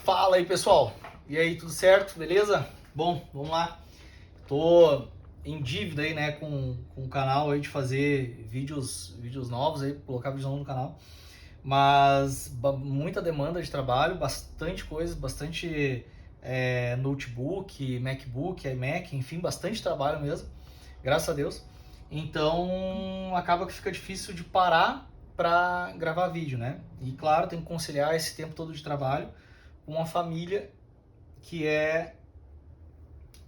Fala aí, pessoal. E aí, tudo certo? Beleza? Bom, vamos lá. Tô em dívida aí, né, com o canal aí de fazer vídeos novos aí, colocar vídeos novos no canal. Mas muita demanda de trabalho, bastante coisa, bastante notebook, MacBook, iMac, enfim, bastante trabalho mesmo, graças a Deus. Então acaba que fica difícil de parar para gravar vídeo, né? E claro, tem que conciliar esse tempo todo de trabalho com uma família que é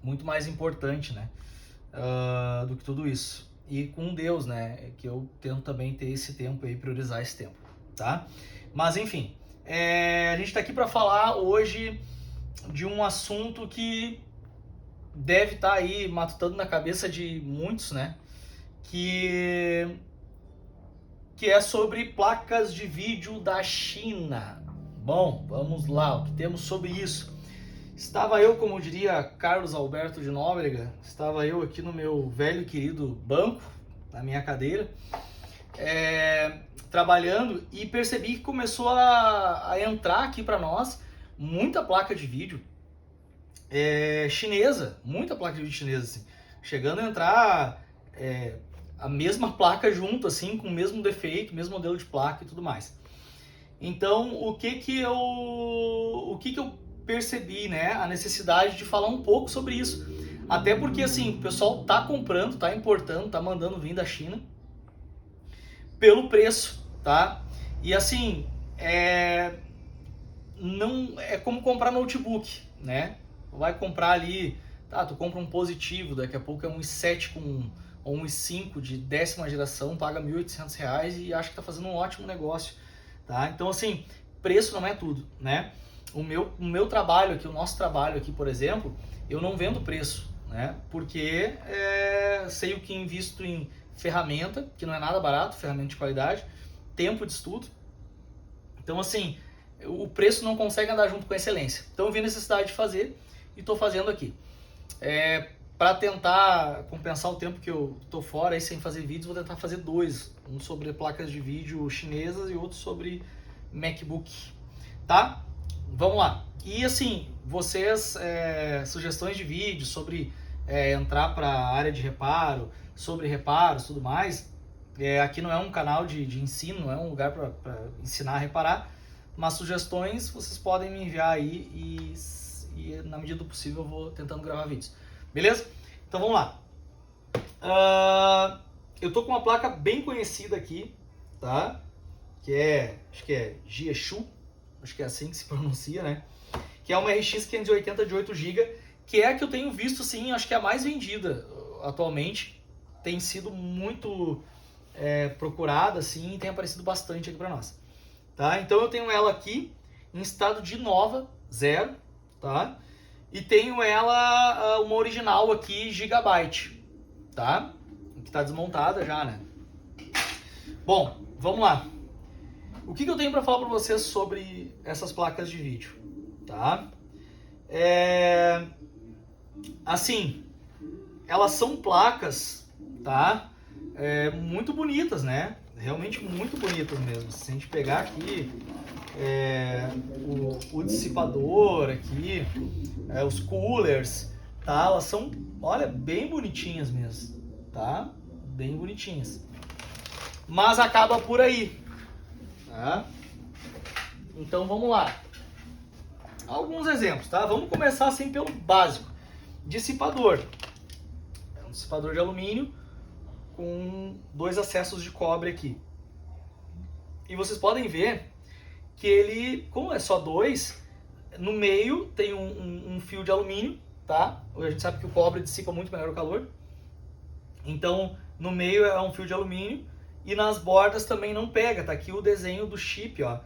muito mais importante, né? Do que tudo isso. E com Deus, né? Que eu tento também ter esse tempo aí, priorizar esse tempo, tá? Mas enfim, a gente tá aqui para falar hoje de um assunto que deve estar aí matutando na cabeça de muitos, né? Que é sobre placas de vídeo da China. Bom, vamos lá, o que temos sobre isso? Estava eu, como diria Carlos Alberto de Nóbrega, estava eu aqui no meu velho e querido banco, na minha cadeira, trabalhando, e percebi que começou a entrar aqui para nós muita placa de vídeo chinesa, muita placa de vídeo chinesa, assim, chegando a entrar a mesma placa junto, assim, com o mesmo defeito, mesmo modelo de placa e tudo mais. Então, o que eu percebi, né, a necessidade de falar um pouco sobre isso. Até porque, assim, o pessoal tá comprando, tá importando, tá mandando vir da China pelo preço, tá? E assim, não é como comprar notebook, né? Vai comprar ali, tá, tu compra um positivo, daqui a pouco é um i7 ou um i5 de 10ª geração, paga R$1.800 e acha que tá fazendo um ótimo negócio, tá? Então, assim, preço não é tudo, né? O meu trabalho aqui, o nosso trabalho aqui, por exemplo, eu não vendo preço, né? Porque sei o que invisto em ferramenta, que não é nada barato, ferramenta de qualidade, tempo de estudo. Então, assim, o preço não consegue andar junto com a excelência. Então, eu vi a necessidade de fazer e estou fazendo aqui. Para tentar compensar o tempo que eu estou fora aí sem fazer vídeos, vou tentar fazer dois. Um sobre placas de vídeo chinesas e outro sobre MacBook, tá? Vamos lá. E assim, vocês, sugestões de vídeo sobre entrar para a área de reparo, sobre reparos e tudo mais, aqui não é um canal de ensino, não é um lugar para ensinar a reparar, mas sugestões vocês podem me enviar aí e na medida do possível eu vou tentando gravar vídeos. Beleza? Então vamos lá. Eu tô com uma placa bem conhecida aqui, tá? Acho que é Jieshu, acho que é assim que se pronuncia, né? Que é uma RX 580 de 8 GB, que é a que eu tenho visto, sim, acho que é a mais vendida atualmente. Tem sido muito procurada, assim, e tem aparecido bastante aqui para nós. Tá? Então eu tenho ela aqui em estado de nova, 0, tá? E tenho ela, uma original aqui, Gigabyte, tá? Que tá desmontada já, né? Bom, vamos lá. O que eu tenho para falar para vocês sobre essas placas de vídeo, tá? Assim, elas são placas, tá? Muito bonitas, né? Realmente muito bonitas mesmo. Se a gente pegar aqui o dissipador aqui, os coolers, tá? Elas são, olha, bem bonitinhas mesmo, tá? Bem bonitinhas. Mas acaba por aí, tá? Então vamos lá. Alguns exemplos, tá? Vamos começar assim pelo básico. Dissipador. É um dissipador de alumínio com 2 acessos de cobre aqui. E vocês podem ver que ele, como é só 2, no meio tem um fio de alumínio, tá? A gente sabe que o cobre dissipa muito melhor o calor. Então, no meio é um fio de alumínio e nas bordas também não pega. Tá aqui o desenho do chip, ó,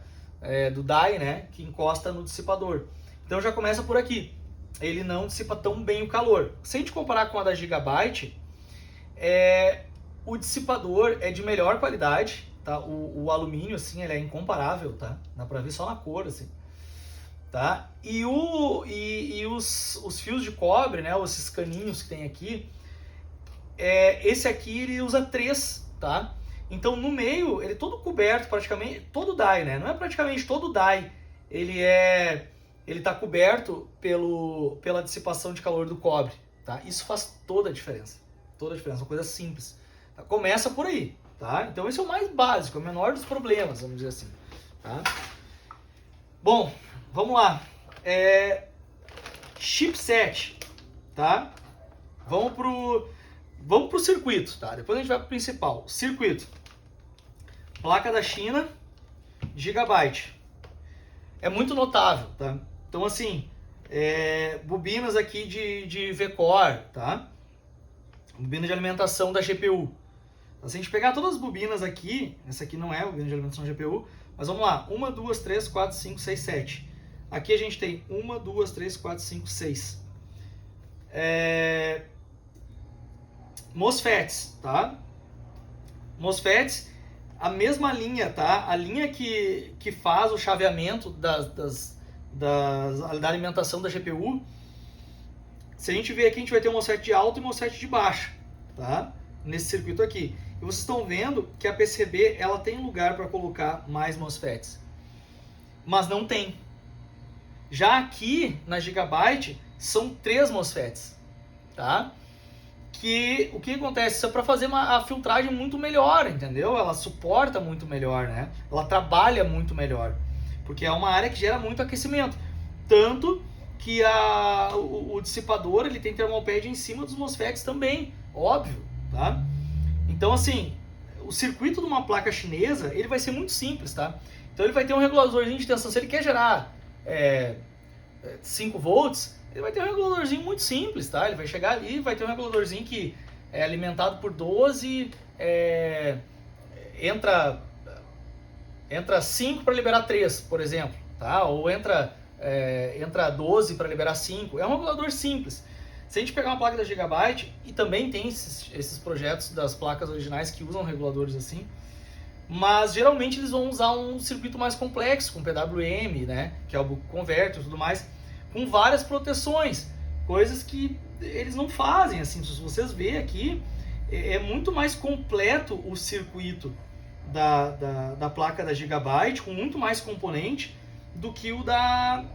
do die, né? Que encosta no dissipador. Então já começa por aqui. Ele não dissipa tão bem o calor. Se a gente comparar com a da Gigabyte, o dissipador é de melhor qualidade, tá? O alumínio, assim, ele é incomparável, tá? Dá pra ver só na cor, assim, tá? E os fios de cobre, né? Esses caninhos que tem aqui, esse aqui ele usa 3, tá? Então no meio ele é todo coberto, praticamente, todo die, né? Não é praticamente todo die, ele é ele está coberto pela dissipação de calor do cobre, tá? Isso faz toda a diferença, uma coisa simples. Tá? Começa por aí, tá? Então esse é o mais básico, é o menor dos problemas, vamos dizer assim, tá? Bom, vamos lá. Chipset, tá? Vamos pro circuito, tá? Depois a gente vai pro principal. Circuito. Placa da China, Gigabyte. É muito notável, tá? Então, assim, bobinas aqui de V-Core, tá? Bobina de alimentação da GPU. Então, se a gente pegar todas as bobinas aqui, essa aqui não é a bobina de alimentação da GPU, mas vamos lá. 1, 2, 3, 4, 5, 6, 7. Aqui a gente tem 1, 2, 3, 4, 5, 6. MOSFETs, tá? MOSFETs, a mesma linha, tá? A linha que faz o chaveamento da alimentação da GPU. Se a gente ver aqui, a gente vai ter um MOSFET de alta e um MOSFET de baixa, tá? Nesse circuito aqui. E vocês estão vendo que a PCB, ela tem lugar para colocar mais MOSFETs. Mas não tem. Já aqui, na Gigabyte, são 3 MOSFETs, tá? O que acontece? Isso é para fazer a filtragem muito melhor, entendeu? Ela suporta muito melhor, né? Ela trabalha muito melhor. Porque é uma área que gera muito aquecimento. Tanto que o dissipador, ele tem thermal pad em cima dos MOSFETs também, óbvio, tá? Então, assim, o circuito de uma placa chinesa, ele vai ser muito simples, tá? Então ele vai ter um reguladorzinho de tensão. Se ele quer gerar 5 volts, ele vai ter um reguladorzinho muito simples, tá? Ele vai chegar ali, vai ter um reguladorzinho que é alimentado por 12, entra 5 para liberar 3, por exemplo, tá? Ou entra 12 para liberar 5. É um regulador simples. Se a gente pegar uma placa da Gigabyte, e também tem esses projetos das placas originais que usam reguladores assim, mas geralmente eles vão usar um circuito mais complexo, com PWM, né? Que é o buco converter e tudo mais, com várias proteções, coisas que eles não fazem, assim. Se vocês verem aqui, é muito mais completo o circuito da placa da Gigabyte, com muito mais componente do que o da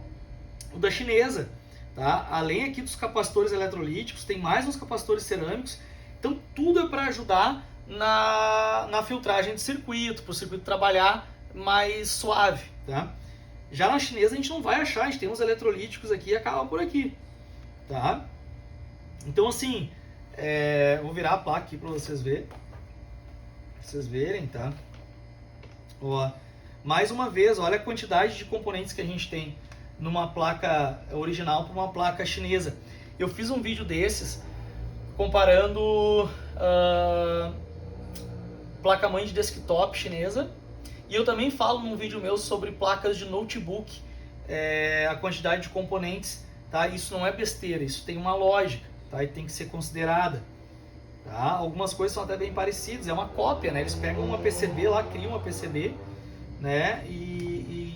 chinesa, tá? Além aqui dos capacitores eletrolíticos, tem mais uns capacitores cerâmicos, então tudo é para ajudar na filtragem de circuito, para o circuito trabalhar mais suave, tá? Já na chinesa a gente não vai achar, a gente tem uns eletrolíticos aqui e acaba por aqui, tá? Então, assim, vou virar a placa aqui para vocês verem, tá? Ó, mais uma vez, olha a quantidade de componentes que a gente tem numa placa original para uma placa chinesa. Eu fiz um vídeo desses comparando placa-mãe de desktop chinesa, e eu também falo num vídeo meu sobre placas de notebook, a quantidade de componentes, tá? Isso não é besteira, isso tem uma lógica, tá? E tem que ser considerada, tá? Algumas coisas são até bem parecidas, é uma cópia, né? Eles pegam uma PCB lá, criam uma PCB, né? E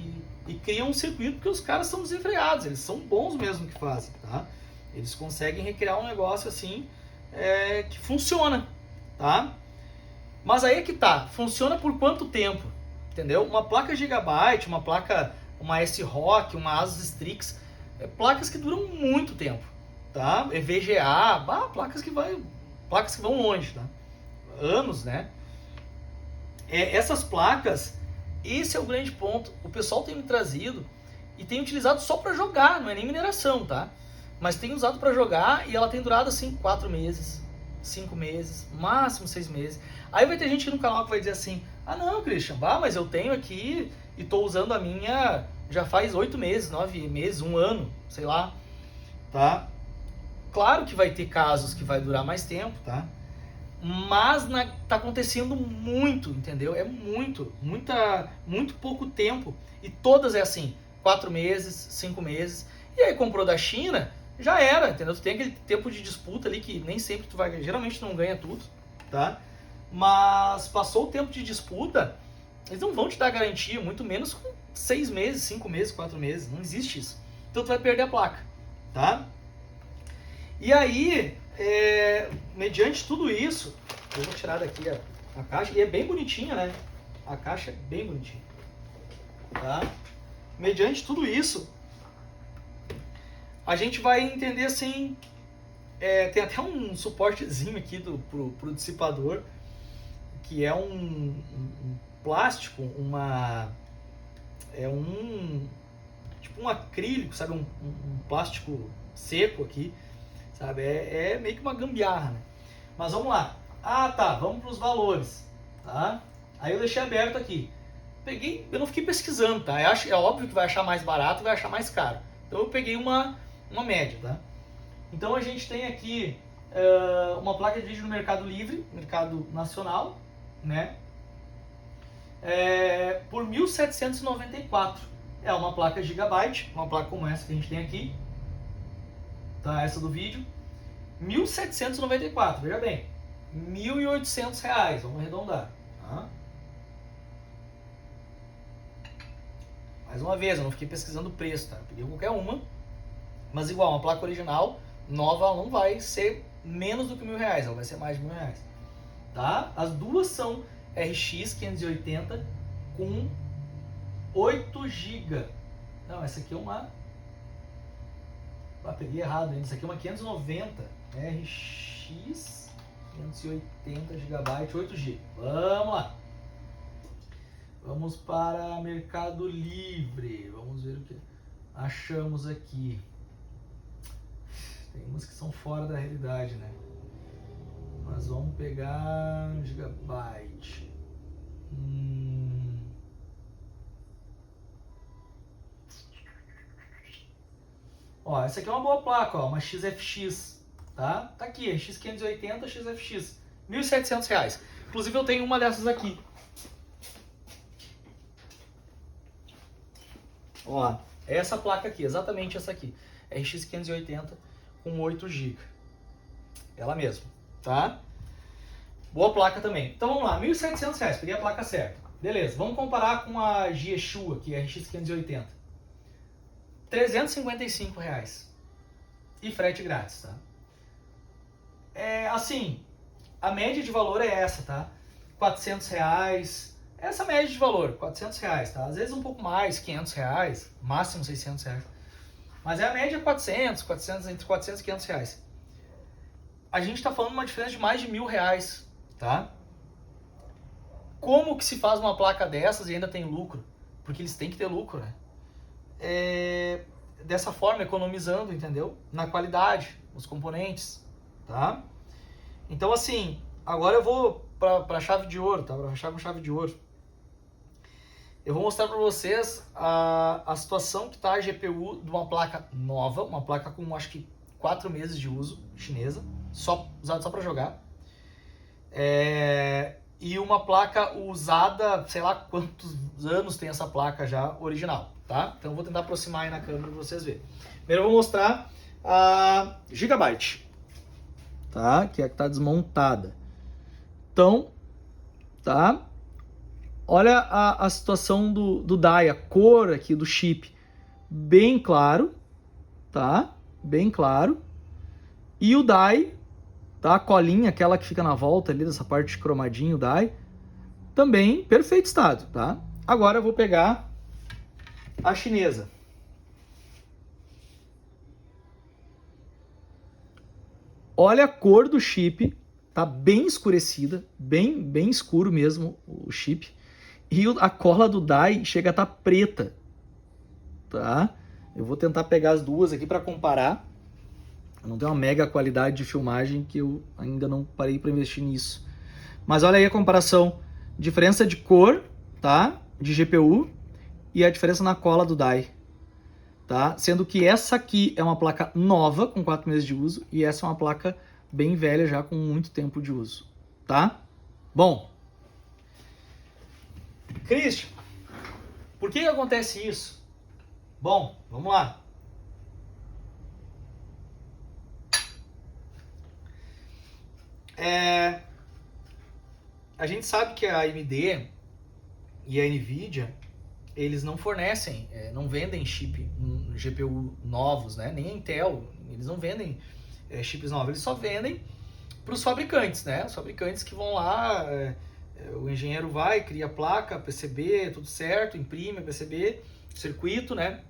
criam um circuito, porque os caras são desenfreados, eles são bons mesmo que fazem, tá? Eles conseguem recriar um negócio assim, que funciona, tá? Mas aí é que tá, funciona por quanto tempo, entendeu? Uma placa Gigabyte, uma S-Rock, uma Asus Strix, placas que duram muito tempo, tá? VGA, placas que vão longe, tá? Anos, né? Essas placas, esse é o grande ponto. O pessoal tem me trazido e tem utilizado só para jogar, não é nem mineração, tá? Mas tem usado para jogar e ela tem durado assim 4 meses, 5 meses, máximo 6 meses. Aí vai ter gente no canal que vai dizer assim: ah não, Christian, mas eu tenho aqui e tô usando a minha já faz 8 meses, 9 meses, 1 ano, sei lá, tá? Claro que vai ter casos que vai durar mais tempo, tá? Mas tá acontecendo muito, entendeu? É muito pouco tempo. E todas é assim, 4 meses, 5 meses. E aí comprou da China, já era, entendeu? Tu tem aquele tempo de disputa ali que nem sempre tu vai, geralmente tu não ganha tudo, tá? Mas passou o tempo de disputa, eles não vão te dar garantia, muito menos com 6 meses, 5 meses, 4 meses, não existe isso. Então tu vai perder a placa, tá? E aí, mediante tudo isso, eu vou tirar daqui a caixa, e é bem bonitinha, né? A caixa é bem bonitinha, tá? Mediante tudo isso, a gente vai entender assim, tem até um suportezinho aqui pro dissipador, que é um plástico, tipo um acrílico, sabe, um plástico seco aqui, sabe, é meio que uma gambiarra, né? Mas vamos lá. Tá, vamos para os valores, tá? Aí eu deixei aberto aqui. Eu não fiquei pesquisando, tá? É óbvio que vai achar mais barato, vai achar mais caro. Então eu peguei uma média, tá? Então a gente tem aqui uma placa de vídeo no Mercado Livre, mercado nacional, né? Por 1.794. É uma placa Gigabyte, uma placa como essa que a gente tem aqui, tá? Essa do vídeo. 1.794, veja bem. R$1.800, vamos arredondar, tá? Mais uma vez, eu não fiquei pesquisando o preço, tá? Eu peguei qualquer uma, mas igual, uma placa original, nova, ela não vai ser menos do que R$1.000, ela vai ser mais de R$1.000, tá? As duas são RX 580 com 8 GB. Não, essa aqui é uma... peguei errado ainda, essa aqui é uma 590, RX 580 GB, 8 GB. Vamos lá. Vamos para Mercado Livre. Vamos ver o que achamos aqui. Tem umas que são fora da realidade, né? Mas vamos pegar Gigabyte. Ó, essa aqui é uma boa placa, ó, uma XFX, tá? Tá aqui, RX 580 XFX, R$1.700. Inclusive eu tenho uma dessas aqui. Ó, essa placa aqui, exatamente essa aqui, RX 580 com 8 GB. Ela mesma, tá? Boa placa também. Então vamos lá, R$1.700, peguei a placa certa. Beleza, vamos comparar com a Gieshu aqui, RX 580. R$355. E frete grátis, tá? Assim, a média de valor é essa, tá? R$400. Essa média de valor, R$400, tá? Às vezes um pouco mais, R$500, máximo R$600. Mas a média é 400, entre 400 e R$500. A gente está falando de uma diferença de mais de R$1.000, tá? Como que se faz uma placa dessas e ainda tem lucro? Porque eles têm que ter lucro, né? Dessa forma, economizando, entendeu? Na qualidade, nos componentes, tá? Então, assim, agora eu vou para a chave de ouro, tá? Para fechar com chave de ouro. Eu vou mostrar para vocês a situação que está a GPU de uma placa nova, uma placa com, acho que, 4 meses de uso, chinesa, usada só para jogar. E uma placa usada, sei lá quantos anos tem essa placa já original, tá? Então eu vou tentar aproximar aí na câmera para vocês verem. Primeiro eu vou mostrar a Gigabyte, tá? Que é a que está desmontada. Então, tá? Olha a situação do die, a cor aqui do chip, bem claro, tá? Bem claro. E o die, tá? A colinha, aquela que fica na volta ali dessa parte cromadinho, o die, também perfeito estado, tá? Agora eu vou pegar a chinesa. Olha a cor do chip, tá bem escurecida, bem escuro mesmo o chip. E a cola do die chega a estar preta, tá? Eu vou tentar pegar as duas aqui para comparar. Eu não tenho uma mega qualidade de filmagem que eu ainda não parei para investir nisso. Mas olha aí a comparação, diferença de cor, tá? De GPU e a diferença na cola do die, tá? Sendo que essa aqui é uma placa nova com 4 meses de uso e essa é uma placa bem velha já com muito tempo de uso, tá? Bom, Christian, por que acontece isso? Bom, vamos lá. A gente sabe que a AMD e a NVIDIA, eles não fornecem, não vendem chip GPU novos, né? Nem a Intel, eles não vendem chips novos, eles só vendem para os fabricantes, né? Os fabricantes que vão lá, o engenheiro vai, cria a placa, PCB, tudo certo, imprime a PCB, circuito, né?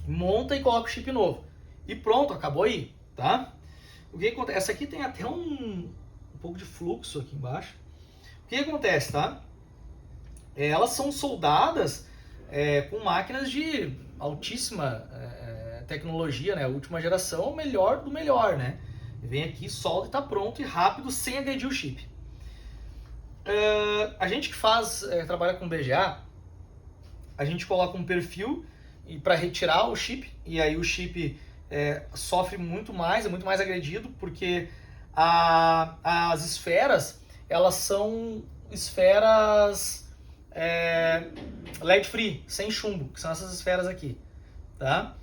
Monta e coloca o chip novo. e pronto, acabou aí, tá? O que acontece? Essa aqui tem até um pouco de fluxo aqui embaixo. O que acontece, tá? Elas são soldadas com máquinas de altíssima tecnologia, né? A última geração, o melhor do melhor, né? Vem aqui, solda e tá pronto e rápido, sem agredir o chip. A gente que trabalha com BGA, a gente coloca um perfil para retirar o chip, e aí o chip sofre muito mais, é muito mais agredido, porque as esferas, elas são esferas LED free, sem chumbo, que são essas esferas aqui, tá?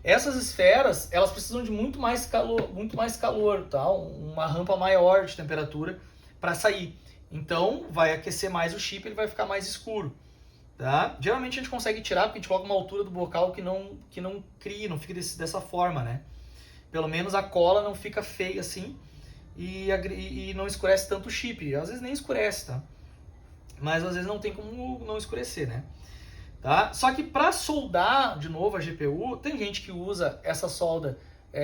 Essas esferas, elas precisam de muito mais calor, tá? Uma rampa maior de temperatura para sair. Então, vai aquecer mais o chip, ele vai ficar mais escuro, tá? Geralmente a gente consegue tirar porque a gente coloca uma altura do bocal que não fica dessa forma, né? Pelo menos a cola não fica feia assim e não escurece tanto o chip. Às vezes nem escurece, tá? Mas às vezes não tem como não escurecer, né? Tá? Só que para soldar de novo a GPU, tem gente que usa essa solda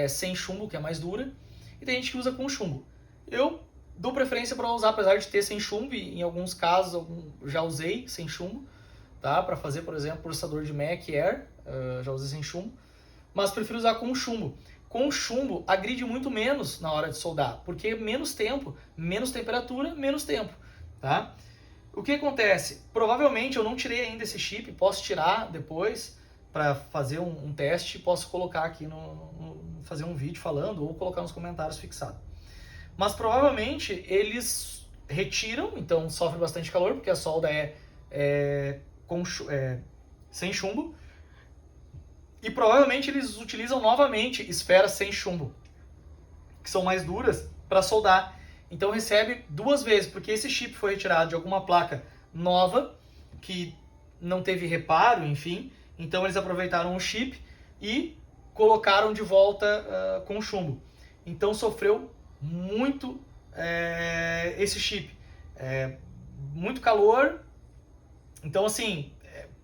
sem chumbo, que é mais dura, e tem gente que usa com chumbo. Eu dou preferência para usar, apesar de ter sem chumbo, e em alguns casos já usei sem chumbo, tá? Para fazer, por exemplo, processador de Mac Air, já usei sem chumbo, mas prefiro usar com chumbo. Com chumbo agride muito menos na hora de soldar, porque menos tempo, menos temperatura, menos tempo, tá? O que acontece? Provavelmente eu não tirei ainda esse chip, posso tirar depois para fazer um teste, posso colocar aqui fazer um vídeo falando ou colocar nos comentários fixado. Mas provavelmente eles retiram, então sofre bastante calor porque a solda sem chumbo, e provavelmente eles utilizam novamente esferas sem chumbo, que são mais duras, para soldar. Então recebe duas vezes, porque esse chip foi retirado de alguma placa nova, que não teve reparo, enfim. Então eles aproveitaram o chip e colocaram de volta com chumbo. Então sofreu muito esse chip. Muito calor. Então assim,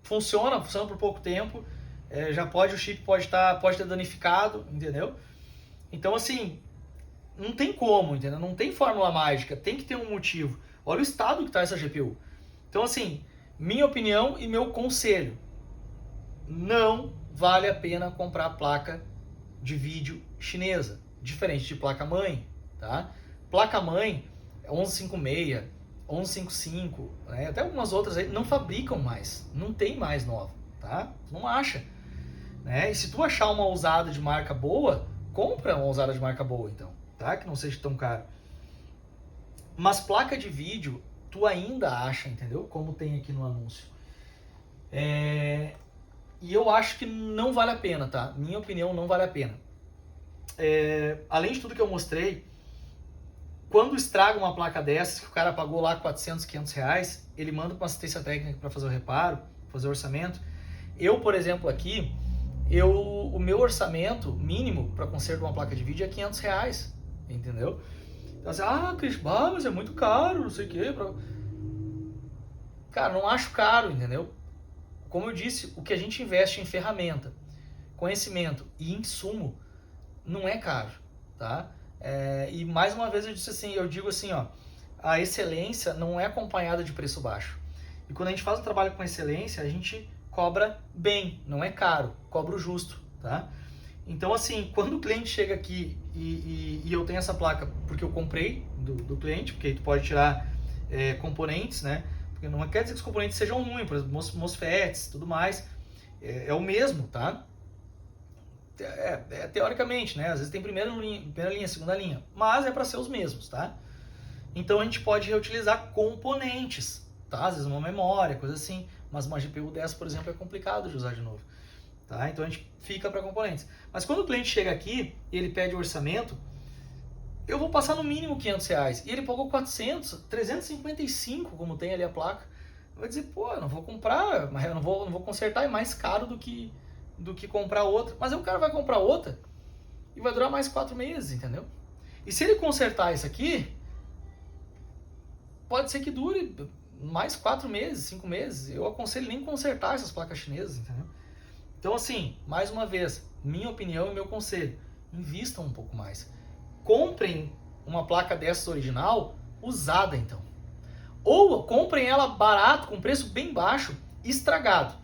funciona por pouco tempo. O chip pode ter danificado, entendeu? Então assim, não tem como, entendeu? Não tem fórmula mágica, tem que ter um motivo. Olha o estado que está essa GPU. Então assim, minha opinião e meu conselho, não vale a pena comprar placa de vídeo chinesa, diferente de placa-mãe, tá? Placa-mãe, 1156, 1155, né? Até algumas outras aí não fabricam mais, não tem mais nova, tá? Não acha, né? E se tu achar uma usada de marca boa, compra uma usada de marca boa, então, tá? Que não seja tão caro. Mas placa de vídeo, tu ainda acha, entendeu? Como tem aqui no anúncio. E eu acho que não vale a pena, tá? Minha opinião, não vale a pena. Além de tudo que eu mostrei, quando estraga uma placa dessas, que o cara pagou lá 400, 500 reais, ele manda para uma assistência técnica para fazer o reparo, fazer o orçamento. Eu, por exemplo, aqui, o meu orçamento mínimo para conserto de uma placa de vídeo é 500 reais, entendeu? Então, assim, Cris, mas é muito caro, não sei o quê. Cara, não acho caro, entendeu? Como eu disse, o que a gente investe em ferramenta, conhecimento e insumo não é caro, tá? E mais uma vez eu digo assim, ó, a excelência não é acompanhada de preço baixo. E quando a gente faz um trabalho com excelência, a gente cobra bem, não é caro, cobra o justo, tá? Então assim, quando o cliente chega aqui e eu tenho essa placa porque eu comprei do cliente, porque aí tu pode tirar componentes, né? Porque não quer dizer que os componentes sejam ruins, por exemplo, MOSFETs, tudo mais, é o mesmo, tá? Teoricamente, né? Às vezes tem primeira linha, segunda linha, mas é para ser os mesmos, tá? Então a gente pode reutilizar componentes, tá? Às vezes uma memória, coisa assim, mas uma GPU dessa, por exemplo, é complicado de usar de novo, tá? Então a gente fica para componentes. Mas quando o cliente chega aqui e ele pede o orçamento, eu vou passar no mínimo 500 reais. E ele pagou 400, 355, como tem ali a placa. Vai dizer, pô, eu não vou comprar, mas eu não vou consertar, é mais caro do que comprar outra. Mas aí o cara vai comprar outra e vai durar mais 4 meses, entendeu? E se ele consertar isso aqui, pode ser que dure mais 4 meses, 5 meses. Eu aconselho nem consertar essas placas chinesas, entendeu? Então assim, mais uma vez, minha opinião e meu conselho, invistam um pouco mais. Comprem uma placa dessa original usada então. Ou comprem ela barato, com preço bem baixo, estragado.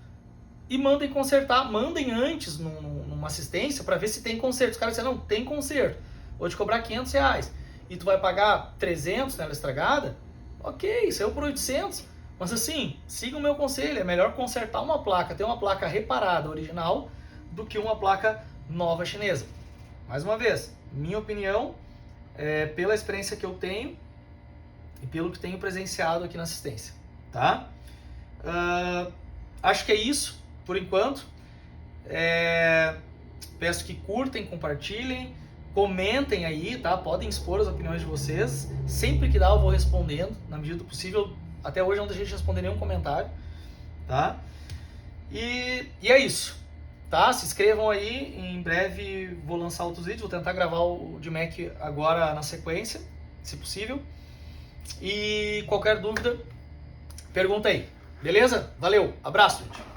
E mandem consertar, mandem antes numa assistência para ver se tem conserto. Os caras dizem, não, tem conserto. Vou te cobrar R$500 e tu vai pagar 300 nela estragada? Ok, saiu por 800. Mas assim, siga o meu conselho, é melhor consertar uma placa, ter uma placa reparada, original, do que uma placa nova chinesa. Mais uma vez, minha opinião, pela experiência que eu tenho e pelo que tenho presenciado aqui na assistência, tá? Acho que é isso, por enquanto. Peço que curtem, compartilhem, comentem aí, tá? Podem expor as opiniões de vocês. Sempre que dá eu vou respondendo, na medida do possível. Até hoje eu não deixei de responder nenhum comentário, tá? E é isso, tá? Se inscrevam aí, em breve vou lançar outros vídeos, vou tentar gravar o de Mac agora na sequência, se possível. E qualquer dúvida, pergunta aí, beleza? Valeu, abraço, gente!